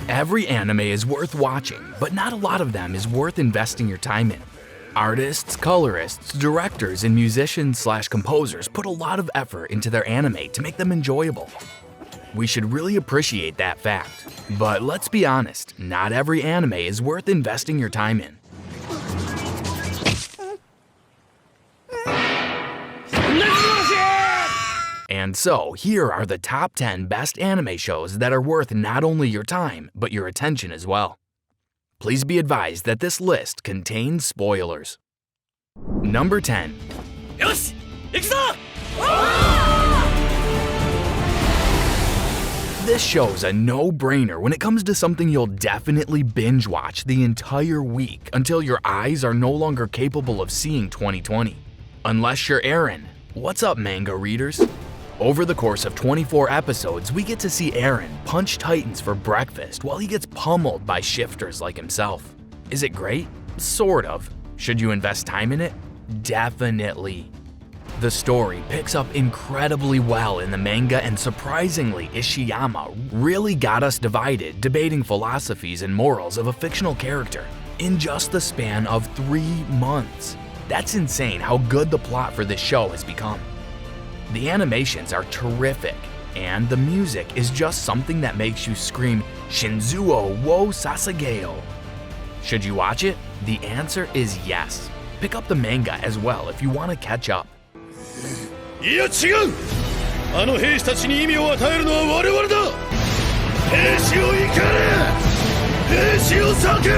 Every anime is worth watching, but not a lot of them is worth investing your time in. Artists, colorists, directors, and musicians/composers put a lot of effort into their anime to make them enjoyable. We should really appreciate that fact. But let's be honest, not every anime is worth investing your time in. And so, here are the top 10 best anime shows that are worth not only your time, but your attention as well. Please be advised that this list contains spoilers. Number 10. Yoshi! Ikuzo! This show's a no-brainer when it comes to something you'll definitely binge watch the entire week until your eyes are no longer capable of seeing 2020. Unless you're Aaron. What's up, manga readers? Over the course of 24 episodes, we get to see Aaron punch titans for breakfast while he gets pummeled by shifters like himself. Is it great? Sort of. Should you invest time in it? Definitely. The story picks up incredibly well in the manga, and surprisingly, Ishiyama really got us divided debating philosophies and morals of a fictional character in just the span of 3 months. That's insane how good the plot for this show has become. The animations are terrific, and the music is just something that makes you scream, Shinzuo wo Sasageo. Should you watch it? The answer is yes. Pick up the manga as well if you want to catch up. いや違うあの兵士たちに意味を与えるのは我々だ兵士を怒れ兵士を叫べ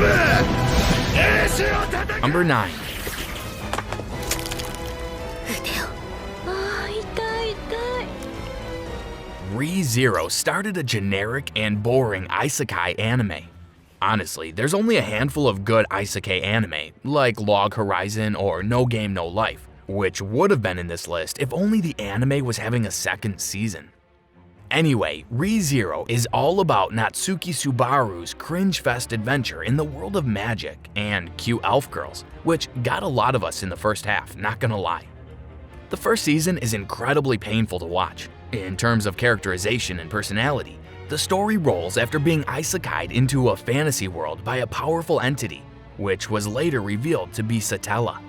兵士を叩け Number 9. Re:Zero started a generic and boring isekai anime. Honestly, there's only a handful of good isekai anime, like Log Horizon or No Game No Life, which would have been in this list if only the anime was having a second season. Anyway, Re:Zero is all about Natsuki Subaru's cringe-fest adventure in the world of magic and cute elf girls, which got a lot of us in the first half, not gonna lie. The first season is incredibly painful to watch. In terms of characterization and personality, the story rolls after being isekai'd into a fantasy world by a powerful entity, which was later revealed to be Satella.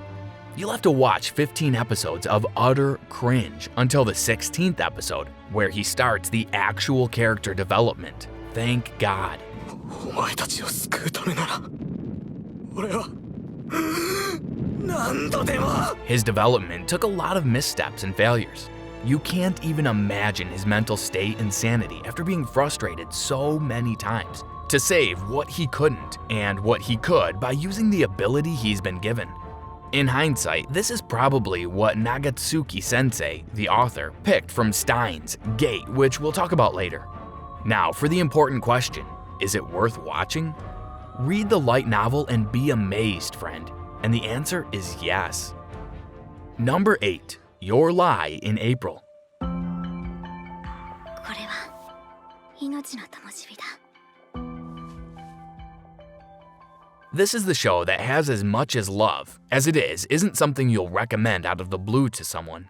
You'll have to watch 15 episodes of utter cringe until the 16th episode, where he starts the actual character development. Thank God. お前たちを救うためなら俺は何度でも His development took a lot of missteps and failures. You can't even imagine his mental state and sanity after being frustrated so many times to save what he couldn't and what he could by using the ability he's been given. In hindsight, this is probably what Nagatsuki Sensei, the author, picked from Steins' Gate, which we'll talk about later. Now, for the important question, is it worth watching? Read the light novel and be amazed, friend, and the answer is yes. Number 8. Your Lie in April. This is the show that has as much as love as it isn't something you'll recommend out of the blue to someone.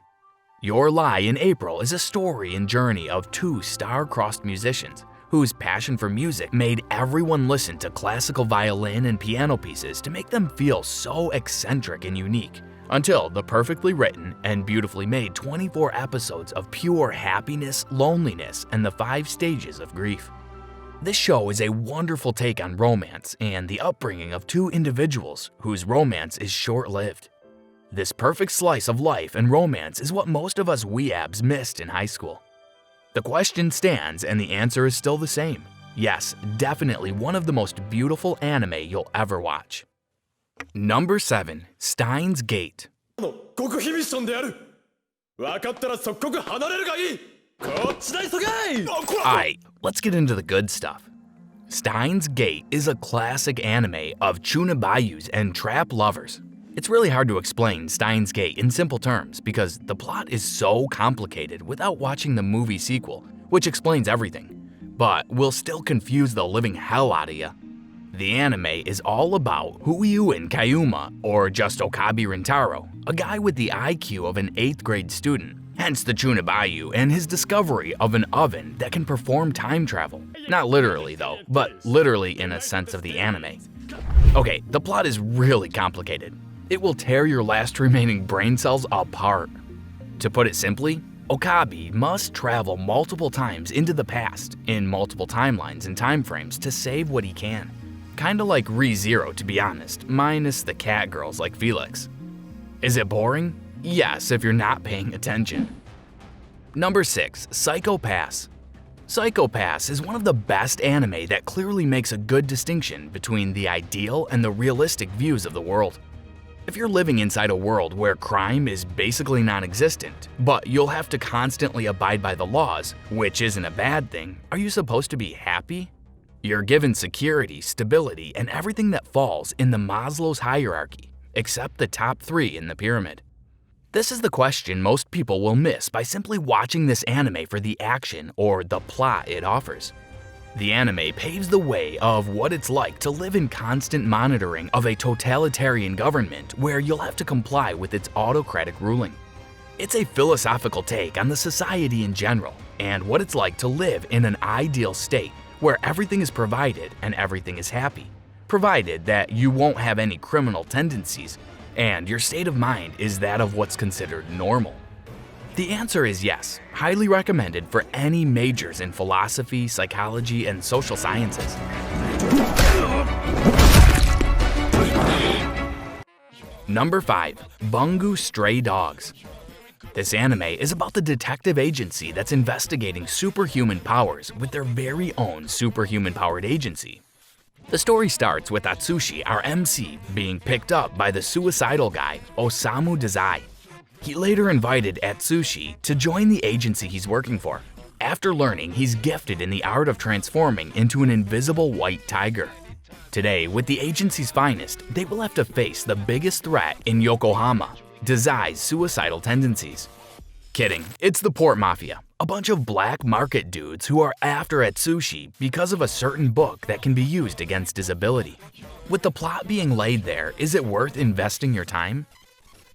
Your Lie in April is a story and journey of 2 star-crossed musicians whose passion for music made everyone listen to classical violin and piano pieces to make them feel so eccentric and unique, until the perfectly written and beautifully made 24 episodes of pure happiness, loneliness, and the 5 stages of grief. This show is a wonderful take on romance and the upbringing of 2 individuals whose romance is short-lived. This perfect slice of life and romance is what most of us weeabs missed in high school. The question stands and the answer is still the same. Yes, definitely one of the most beautiful anime you'll ever watch. Number 7. Steins Gate. 極秘ミッションである分かったら即刻離れるがいいこっちだ急げ Alright, let's get into the good stuff. Steins Gate is a classic anime of chunibayus and trap lovers. It's really hard to explain Steins Gate in simple terms because the plot is so complicated without watching the movie sequel, which explains everything, but will still confuse the living hell out of you. The anime is all about Huiyuin Kayuma, or just Okabe Rintaro, a guy with the IQ of an 8th grade student, hence the Chunabayu and his discovery of an oven that can perform time travel. Not literally though, but literally in a sense of the anime. Okay, the plot is really complicated. It will tear your last remaining brain cells apart. To put it simply, Okabe must travel multiple times into the past, in multiple timelines and time frames to save what he can. Kinda like ReZero, to be honest, minus the cat girls like Felix. Is it boring? Yes, if you're not paying attention. Number 6, Psycho Pass. Psycho Pass is one of the best anime that clearly makes a good distinction between the ideal and the realistic views of the world. If you're living inside a world where crime is basically non-existent, but you'll have to constantly abide by the laws, which isn't a bad thing, are you supposed to be happy? You're given security, stability, and everything that falls in the Maslow's hierarchy, except the top 3 in the pyramid. This is the question most people will miss by simply watching this anime for the action or the plot it offers. The anime paves the way of what it's like to live in constant monitoring of a totalitarian government where you'll have to comply with its autocratic ruling. It's a philosophical take on the society in general and what it's like to live in an ideal state where everything is provided and everything is happy, provided that you won't have any criminal tendencies and your state of mind is that of what's considered normal. The answer is yes, highly recommended for any majors in philosophy, psychology, and social sciences. Number 5, Bungo Stray Dogs. This anime is about the detective agency that's investigating superhuman powers with their very own superhuman-powered agency. The story starts with Atsushi, our MC, being picked up by the suicidal guy, Osamu Dazai. He later invited Atsushi to join the agency he's working for, after learning he's gifted in the art of transforming into an invisible white tiger. Today, with the agency's finest, they will have to face the biggest threat in Yokohama, Dazai's suicidal tendencies. Kidding, it's the Port Mafia, a bunch of black market dudes who are after Atsushi because of a certain book that can be used against his ability. With the plot being laid there, is it worth investing your time?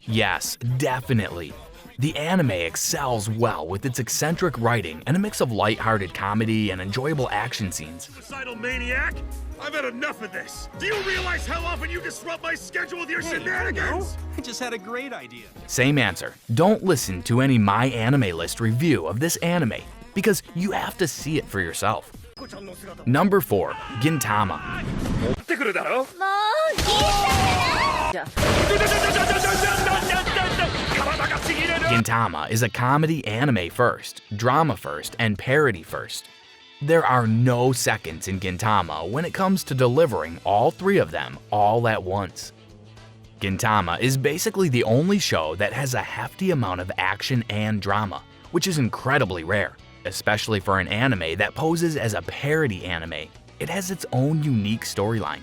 Yes, definitely. The anime excels well with its eccentric writing and a mix of lighthearted comedy and enjoyable action scenes. Suicidal maniac? I've had enough of this. Do you realize how often you disrupt my schedule with your shenanigans? I just had a great idea. Same answer. Don't listen to any My Anime List review of this anime because you have to see it for yourself. Number 4, Gintama. Gintama is a comedy anime first, drama first, and parody first. There are no seconds in Gintama when it comes to delivering all 3 of them all at once. Gintama is basically the only show that has a hefty amount of action and drama, which is incredibly rare, especially for an anime that poses as a parody anime. It has its own unique storyline.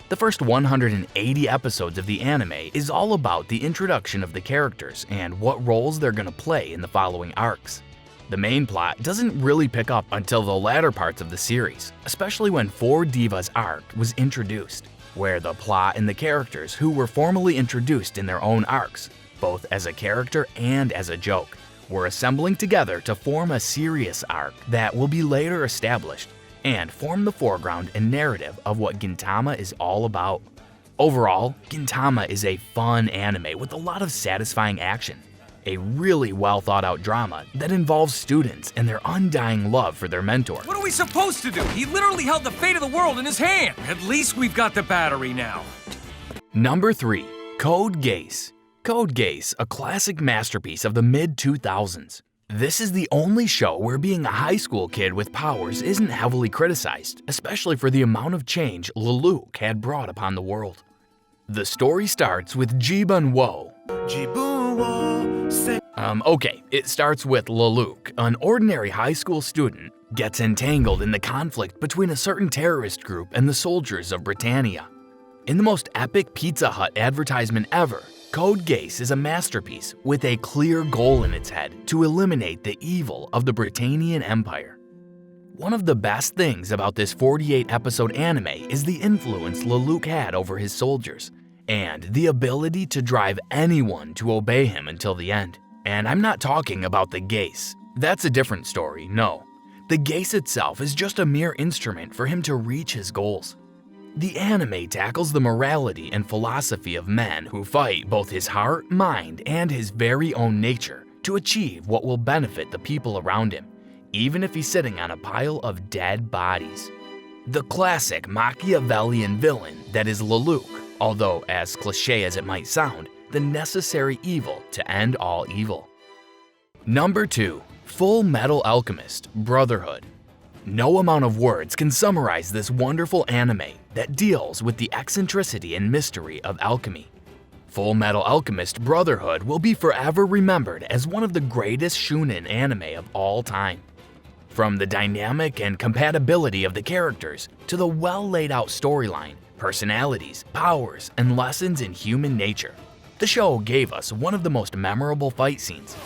The first 180 episodes of the anime is all about the introduction of the characters and what roles they're gonna play in the following arcs. The main plot doesn't really pick up until the latter parts of the series, especially when 4 Divas arc was introduced, where the plot and the characters who were formally introduced in their own arcs, both as a character and as a joke, were assembling together to form a serious arc that will be later established and form the foreground and narrative of what Gintama is all about. Overall, Gintama is a fun anime with a lot of satisfying action, a really well thought out drama that involves students and their undying love for their mentor. What are we supposed to do? He literally held the fate of the world in his hand. At least we've got the battery now. Number 3, Code Geass. Code Geass, a classic masterpiece of the mid-2000s. This is the only show where being a high school kid with powers isn't heavily criticized, especially for the amount of change Lelouch had brought upon the world. The story starts with Jibun-wo. It starts with Lelouch, an ordinary high school student, gets entangled in the conflict between a certain terrorist group and the soldiers of Britannia. In the most epic Pizza Hut advertisement ever, Code Geass is a masterpiece with a clear goal in its head to eliminate the evil of the Britannian Empire. One of the best things about this 48-episode anime is the influence Lelouch had over his soldiers, and the ability to drive anyone to obey him until the end. And I'm not talking about the Geass. That's a different story, no. The Geass itself is just a mere instrument for him to reach his goals. The anime tackles the morality and philosophy of men who fight both his heart, mind, and his very own nature to achieve what will benefit the people around him, even if he's sitting on a pile of dead bodies. The classic Machiavellian villain that is Lelouch, although as cliche as it might sound, the necessary evil to end all evil. Number 2. Fullmetal Alchemist, Brotherhood. No amount of words can summarize this wonderful anime that deals with the eccentricity and mystery of alchemy. Fullmetal Alchemist Brotherhood will be forever remembered as one of the greatest shonen anime of all time. From the dynamic and compatibility of the characters to the well-laid-out storyline, personalities, powers, and lessons in human nature, the show gave us one of the most memorable fight scenes.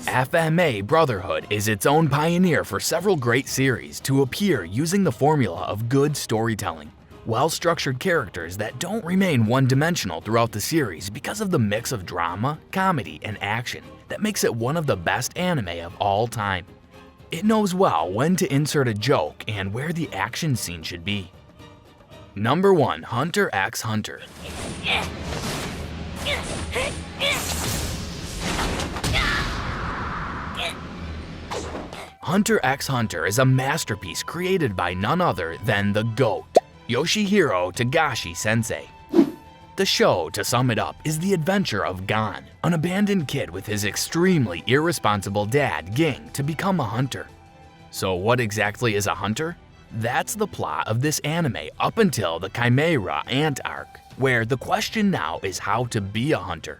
FMA Brotherhood is its own pioneer for several great series to appear using the formula of good storytelling. Well-structured characters that don't remain one-dimensional throughout the series because of the mix of drama, comedy, and action that makes it one of the best anime of all time. It knows well when to insert a joke and where the action scene should be. Number 1. Hunter x Hunter. Hunter x Hunter is a masterpiece created by none other than the GOAT, Yoshihiro Togashi Sensei. The show, to sum it up, is the adventure of Gon, an abandoned kid with his extremely irresponsible dad, Ging, to become a hunter. So what exactly is a hunter? That's the plot of this anime up until the Chimera Ant arc, where the question now is how to be a hunter.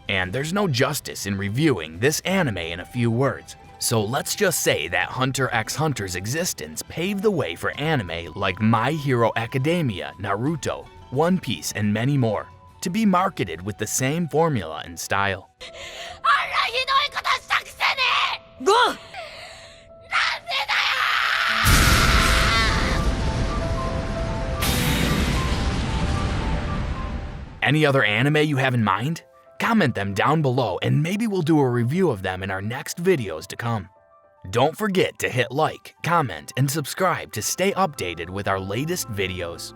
And there's no justice in reviewing this anime in a few words, so let's just say that Hunter x Hunter's existence paved the way for anime like My Hero Academia, Naruto, One Piece, and many more, to be marketed with the same formula and style. Any other anime you have in mind? Comment them down below and maybe we'll do a review of them in our next videos to come. Don't forget to hit like, comment, and subscribe to stay updated with our latest videos.